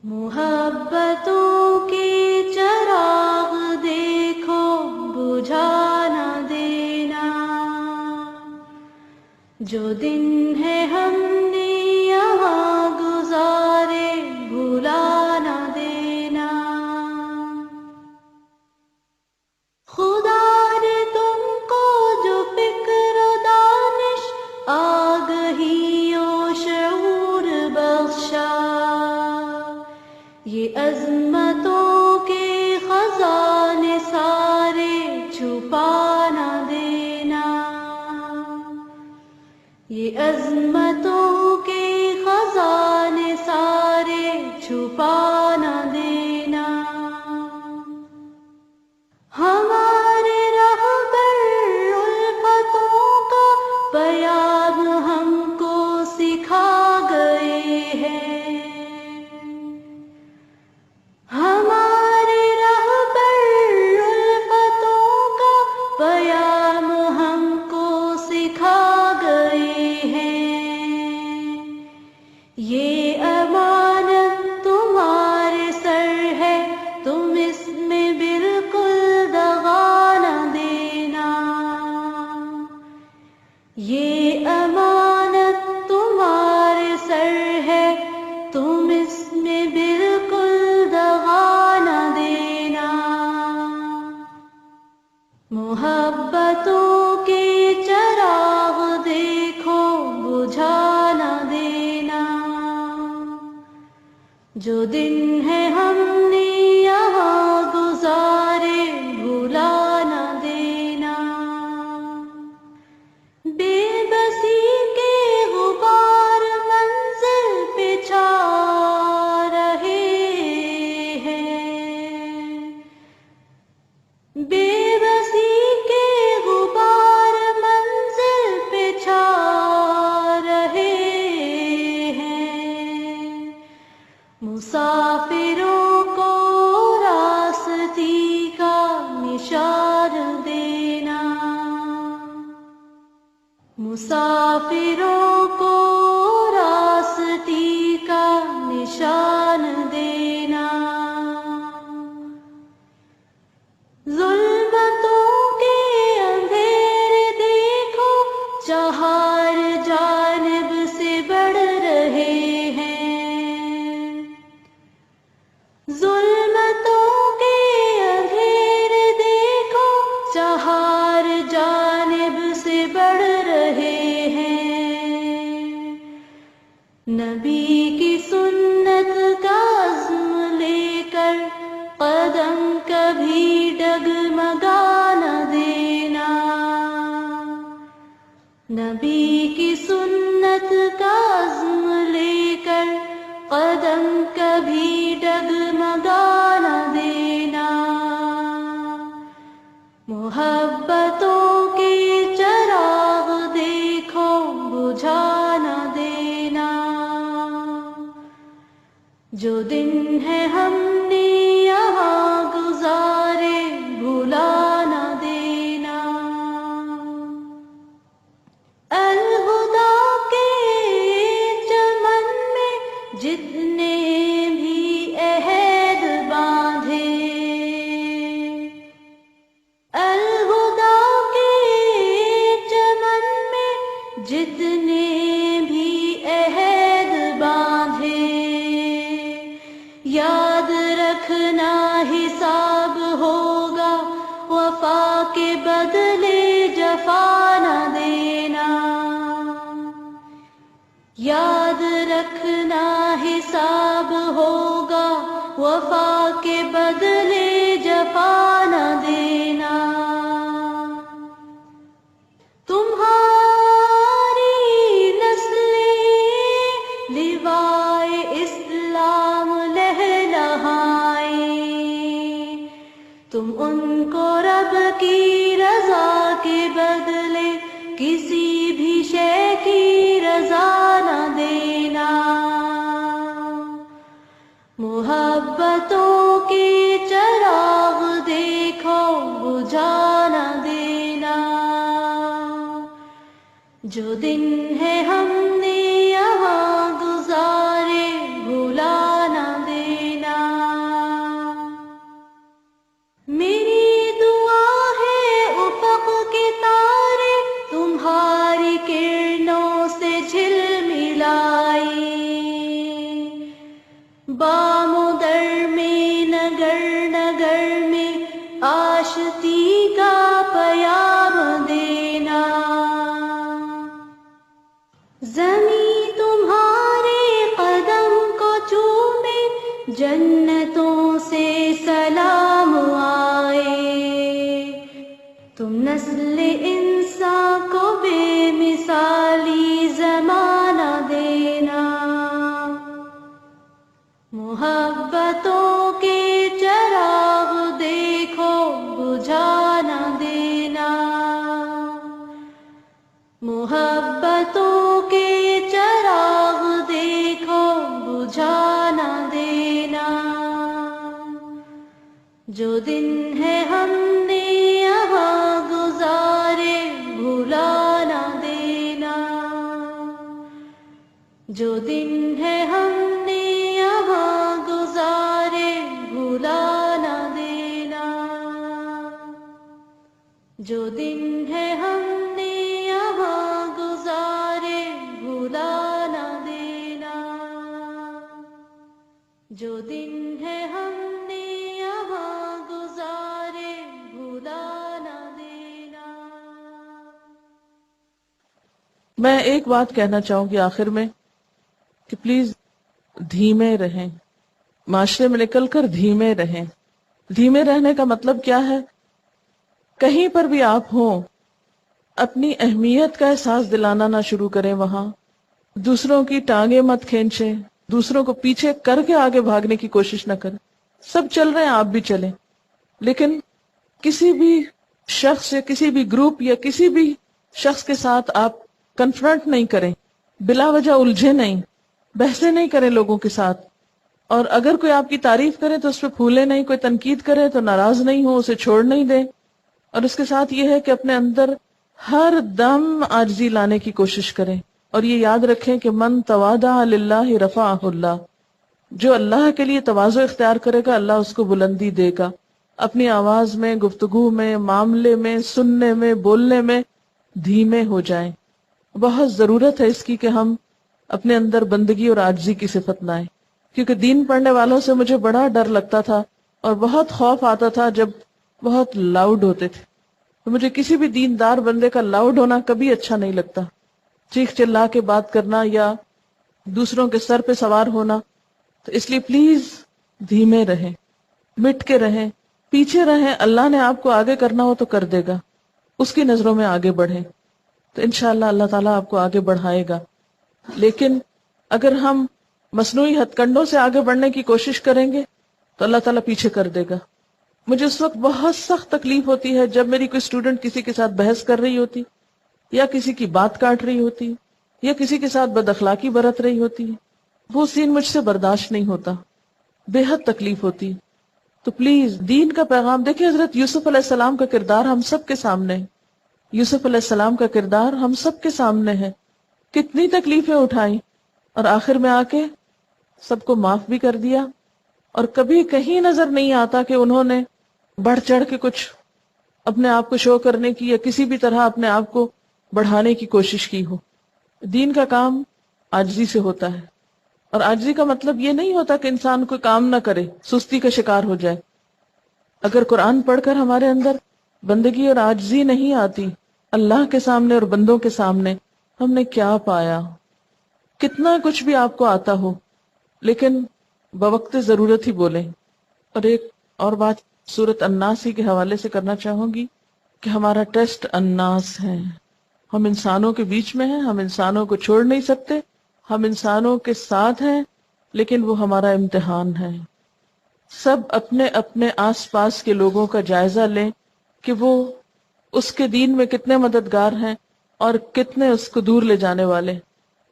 محبتوں کے چراغ دیکھو بجھا نہ دینا، جو دن ہے ہم نے یہاں گزارے بھلا نہ دینا۔ خدا نے تم کو جو فکر و دانش آگہی و شعور بخشا، یہ عظمتوں کے خزانے سارے چھپا نہ دینا، یہ عظمتوں کے خزانے سارے چھپا نہ دینا۔ ہمارے رہبر الفتوں کا پیام ہم کو سکھا گئے ہیں، ہمارے رہبر الفتوں کا پیام ہم کو سکھا گئے ہیں، یہ امانت تمہارے سر ہے، تم اس میں بالکل دغا نہ دینا، یہ امانت تمہارے سر ہے، تم اس میں بالکل دغا نہ دینا۔ محبتوں کے چراغ دیکھو بجھا نہ دینا، جو دن ہے ہم نے یہاں گزارے بھلا نہ دینا۔ بے بسی کے غبار منزل پہ چھا رہے ہیں، بے بسی کے غبار منزل پہ چھا رہے ہیں، مسافروں کو راستی کا نشان دینا، مسافروں کو راستی کا نشان دینا۔ ظلمتوں کے اندھیرے دیکھو چہار جانب سے بڑھ رہے ہیں، ظلمتوں کے اندھیرے دیکھو چہار جانب سے بڑھ رہے ہیں، نبی کی سنت کا عزم لے کر قدم کبھی ڈگمگا نہ دینا، نبی کی سنت کا عزم لے کر قدم کبھی ڈگمگا نہ دینا۔ محبتوں کے چراغ دیکھو بجھا نہ دینا، جو دن ہے ہم نے یہاں گزارے بھلا نہ دینا۔ الہدا کے چمن میں جتنے بھی عہد باندھے، الہدا کے چمن میں جتنے بھی عہد باندھے، یاد رکھنا حساب ہوگا وفا کے بدلے جفا نہ دینا، یاد رکھنا حساب ہوگا وفا کے بدلے جفا نہ دینا۔ تمہاری نسلیں لوائے اسلام لہلہائیں، تم ان کو رب کی رضا کے بدلے کسی بھی شے کی رضا نہ دینا، محبتوں کے چراغ دیکھو بجھا نہ دینا، جو دن ہے ہم نے یہاں گزارے بھلا نہ دینا۔ زمین تمہارے قدم کو چومے، جنتوں سے سلام آئے، تم نسل انسان کو بے مثالی زمانہ دینا، محبتوں کے چراغ دیکھو بجھا نہ دینا، محبتوں کے چراغ دیکھو بجھا نہ دینا، جو دن ہے ہم نے یہاں گزارے بھلا نہ دینا، جو دن ہے ہم نے یہاں گزارے بھلا نہ دینا، جو دن ہے ہم نے یہاں گزارے بھلا نہ دینا، جو دن ہے ہم نے یہاں گزارے بھلا نہ دینا۔ میں ایک بات کہنا چاہوں گی آخر میں کہ پلیز دھیمے رہیں، معاشرے میں نکل کر دھیمے رہیں۔ دھیمے رہنے کا مطلب کیا ہے؟ کہیں پر بھی آپ ہوں، اپنی اہمیت کا احساس دلانا نہ شروع کریں، وہاں دوسروں کی ٹانگیں مت کھینچیں، دوسروں کو پیچھے کر کے آگے بھاگنے کی کوشش نہ کریں۔ سب چل رہے ہیں، آپ بھی چلیں، لیکن کسی بھی شخص یا کسی بھی گروپ یا کسی بھی شخص کے ساتھ آپ کنفرنٹ نہیں کریں، بلا وجہ الجھے نہیں، بحثیں نہیں کریں لوگوں کے ساتھ، اور اگر کوئی آپ کی تعریف کرے تو اس پہ پھولے نہیں، کوئی تنقید کرے تو ناراض نہیں ہو، اسے چھوڑ نہیں دیں۔ اور اس کے ساتھ یہ ہے کہ اپنے اندر ہر دم عاجزی لانے کی کوشش کریں، اور یہ یاد رکھیں کہ من تواضع للہ رفعہ اللہ، جو اللہ کے لیے تواضع اختیار کرے گا اللہ اس کو بلندی دے گا۔ اپنی آواز میں، گفتگو میں، معاملے میں، سننے میں، بولنے میں دھیمے ہو جائیں۔ بہت ضرورت ہے اس کی کہ ہم اپنے اندر بندگی اور عاجزی کی صفت لائیں، کیونکہ دین پڑھنے والوں سے مجھے بڑا ڈر لگتا تھا اور بہت خوف آتا تھا جب بہت لاؤڈ ہوتے تھے۔ تو مجھے کسی بھی دیندار بندے کا لاؤڈ ہونا کبھی اچھا نہیں لگتا، چیخ چلا کے بات کرنا یا دوسروں کے سر پہ سوار ہونا۔ تو اس لیے پلیز دھیمے رہیں، مٹ کے رہیں، پیچھے رہیں۔ اللہ نے آپ کو آگے کرنا ہو تو کر دے گا، اس کی نظروں میں آگے بڑھیں تو انشاءاللہ اللہ تعالیٰ آپ کو آگے بڑھائے گا۔ لیکن اگر ہم مصنوعی ہتھ کنڈوں سے آگے بڑھنے کی کوشش کریں گے تو اللہ تعالیٰ پیچھے کر دے گا۔ مجھے اس وقت بہت سخت تکلیف ہوتی ہے جب میری کوئی اسٹوڈنٹ کسی کے ساتھ بحث کر رہی ہوتی، یا کسی کی بات کاٹ رہی ہوتی، یا کسی کے ساتھ بد اخلاقی برت رہی ہوتی ہے۔ وہ سین مجھ سے برداشت نہیں ہوتا، بے حد تکلیف ہوتی۔ تو پلیز دین کا پیغام دیکھیں، حضرت یوسف علیہ السلام کا کردار ہم سب کے سامنے ہے، یوسف علیہ السلام کا کردار ہم سب کے سامنے ہے، کتنی تکلیفیں اٹھائیں اور آخر میں آ کے سب کو معاف بھی کر دیا، اور کبھی کہیں نظر نہیں آتا کہ انہوں نے بڑھ چڑھ کے کچھ اپنے آپ کو شو کرنے کی یا کسی بھی طرح اپنے آپ کو بڑھانے کی کوشش کی ہو۔ دین کا کام عاجزی سے ہوتا ہے، اور عاجزی کا مطلب یہ نہیں ہوتا کہ انسان کوئی کام نہ کرے، سستی کا شکار ہو جائے۔ اگر قرآن پڑھ کر ہمارے اندر بندگی اور عاجزی نہیں آتی اللہ کے سامنے اور بندوں کے سامنے، ہم نے کیا پایا؟ کتنا کچھ بھی آپ کو آتا ہو لیکن بوقت ضرورت ہی بولیں۔ اور ایک اور بات سورۃ الناس ہی کے حوالے سے کرنا چاہوں گی کہ ہمارا ٹیسٹ الناس ہے، ہم انسانوں کے بیچ میں ہیں، ہم انسانوں کو چھوڑ نہیں سکتے، ہم انسانوں کے ساتھ ہیں، لیکن وہ ہمارا امتحان ہے۔ سب اپنے اپنے آس پاس کے لوگوں کا جائزہ لیں کہ وہ اس کے دین میں کتنے مددگار ہیں اور کتنے اس کو دور لے جانے والے۔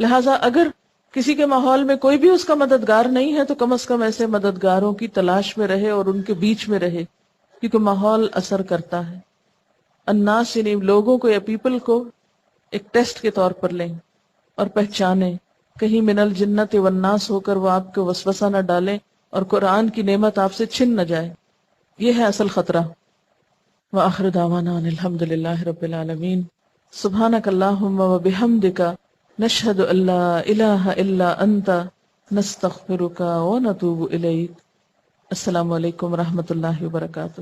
لہٰذا اگر کسی کے ماحول میں کوئی بھی اس کا مددگار نہیں ہے تو کم از کم ایسے مددگاروں کی تلاش میں رہے اور ان کے بیچ میں رہے، کیونکہ ماحول اثر کرتا ہے۔ الناس یعنی لوگوں کو یا پیپل کو ایک ٹیسٹ کے طور پر لیں اور پہچانیں، کہیں من الجنت والناس ہو کر وہ آپ کو وسوسہ نہ ڈالیں اور قرآن کی نعمت آپ سے چھن نہ جائے۔ یہ ہے اصل خطرہ۔ وآخر دعوانا ان الحمد للہ رب العالمین۔ سبحانک اللہم وبحمدک، نشہد ان لا الہ الا انت، نستغفرک ونتوب الیک۔ السلام علیکم ورحمۃ اللہ وبرکاتہ۔